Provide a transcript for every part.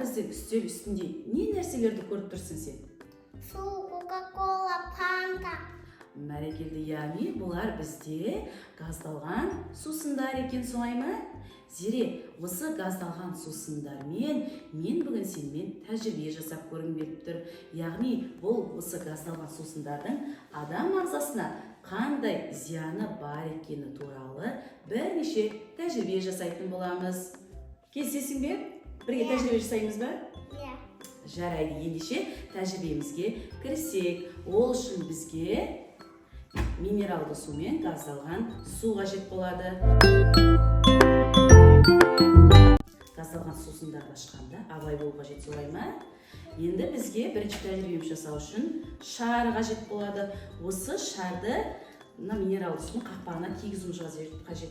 біздің үстел үстінде не нәрселерді көріп тұрсың сен? Су, Кока-кола, Фанта. Бәрекелді, яғни бұлар бізде газдалған сусындар екен, солай ма? Зере, осы газдалған сусындармен мен бүгін сенімен тәжірибе жасап көргім келіп тұр. Яғни бұл осы газдалған сусындардың адам ағзасына қандай зияны бар екені туралы бірнеше тәжірибе жасайтын боламыз. Келісесің бе? Бірге тәжірибе жасаймыз ба? Иә. Жарайды, ендеше тәжірибемізге кірісек. Ол үшін бізге минералды су мен газдалған су қажет болады. Газдалған сусындарды ашқанда абай болу қажет, солай ма? Енді бізге бірінші тәжірибеміз жасау үшін шар қажет болады. Осы шарды минералды судың қақпағына кигізуіміз қажет.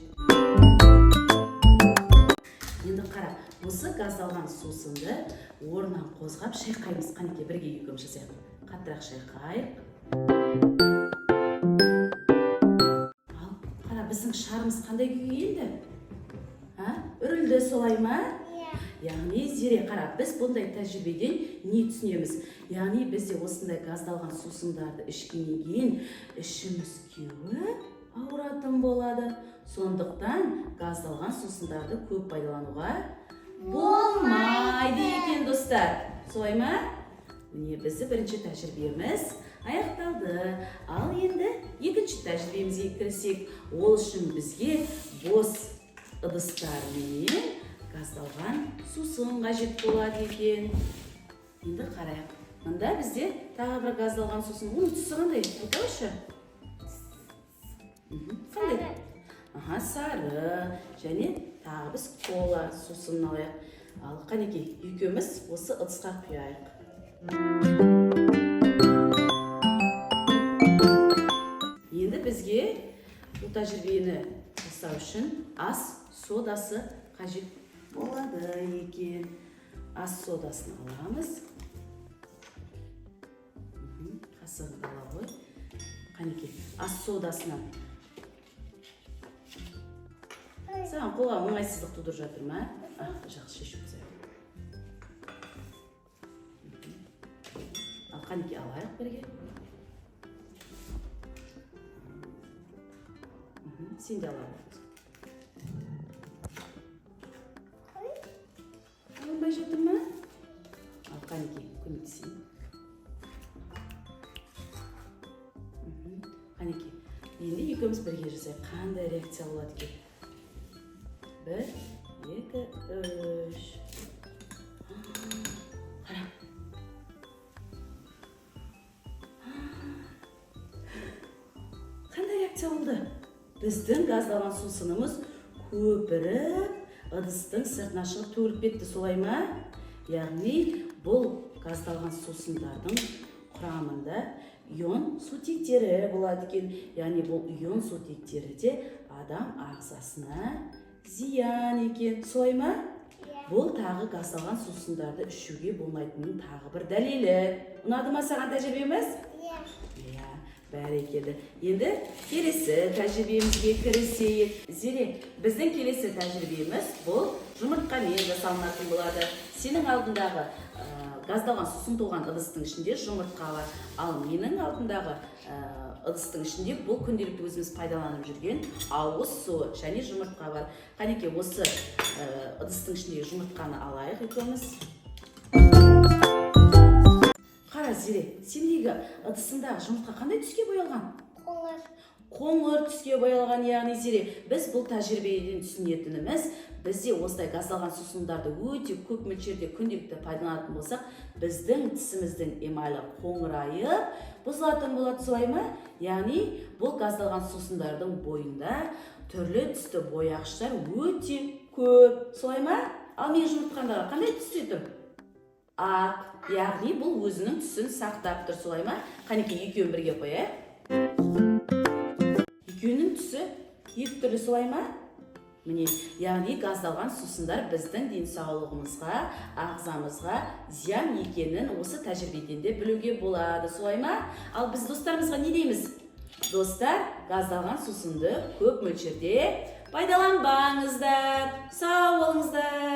Енді қара, осы газдалған сусынды орнынан қозғап шайқаймыз. Қанекей, бірге екеуміз жасайық. Қаттырақ шайқайық. Ал, қара, біздің шарымыз қандай күйге енді? Үрілді, солай ма? Яғни, Зере, қара, біз бұндай тәжірибеден не түсінеміз? Яғни, бізде осындай газдалған сусындарды ішкеннен кейін ішіміз кеуіп ауыратын болады. Сондықтан газдалған сусындарды көп пайдалануға болмайды екен, достар. Солай ма? Міне, бізді бірінші тәжірибеміз аяқталды. Ал енді екінші тәжірибемізге кірісек. Ол үшін бізге бос ыдыстар мен газдалған сусын қажет болады екен. Енді қарайық. Мында бізде тағы бір газдалған сусын. Оның түсі қандай? Айтайықшы. Қандай? Сары. Және тағы біз кола сусын алайық. Ал қанекей, екеуміз осы ыдысқа құяйық. Енді бізге бұл тәжірибені жасау үшін ас содасы қажет болады екен. Ас содасын аламыз. Қасығын ала ғой. Қанекей, ас содасынан. Саған қолға оңайсыздық тудырып жатыр ма? Жақсы шешіп тастайық. Ал қанекей, алайық бірге. Сен де алайық. Алынбай жатыр ма? Ал қанекей, көмектесейін. Қанекей, енді екеуміз бірге жасайық. Қандай реакция болады екен? 1, 2, 3. Қара. Қандай реакция болды? Біздің газдалған сусынымыз көпіріп, ыдыстың сыртына шығып төгіліп кетті, солай ма? Яғни бұл газдалған сусындардың құрамында ион сутектері болады екен. Яғни бұл ион сутектері де адам ағзасына зиян екен, солай ма? Бұл тағы газдалған сусындарды ішуге болмайтынның тағы бір дәлелі. Ұнады ма саған тәжірибеміз? Иә, бәрекелді. Енді келесі тәжірибемізге кірісейік. Зере, біздің келесі тәжірибеміз бұл жұмыртқамен жасалынатын болады. Сенің алдындағы газдалған сусын толған ыдыстың ішінде жұмыртқа бар. Ал менің алдымдағы ыдыстың ішінде бұл күнделікті өзіміз пайдаланып жүрген ауыз суы және жұмыртқа бар. Қанекей, осы ыдыстың ішіндегі жұмыртқаны алайық екеуміз. Қара, Зере, сендегі ыдысындағы жұмыртқа қандай түске боялған? Қоңыр. Қоңыр түске боялған, яғни Зере, біз бұл тәжірибеден түсінетініміз, бізде осылай газдалған сусындарды өте көп мөлшерде күнделікті пайдаланатын болсақ, біздің тісіміздің эмалі қоңырайып, бұзылатын болады, солай ма? Яғни бұл газдалған сусындардың бойында түрлі түсті бояғыштар өте көп, солай ма? Ал мен жұмыртқандағы қандай түсте тұр? Ақ, яғни бұл өзінің түсін сақтап тұр, солай ма? Қанекей, екеуін бірге қояйық. Екеуінің түсі екі түрлі, солай ма? Міне, яғни газдалған сусындар біздің денсаулығымызға, ағзамызға зиян екенін осы тәжірибеден де білуге болады, солай ма? Ал біз достарымызға не дейміз? Достар, газдалған сусынды көп мөлшерде пайдаланбаңыздар. Сау болыңыздар.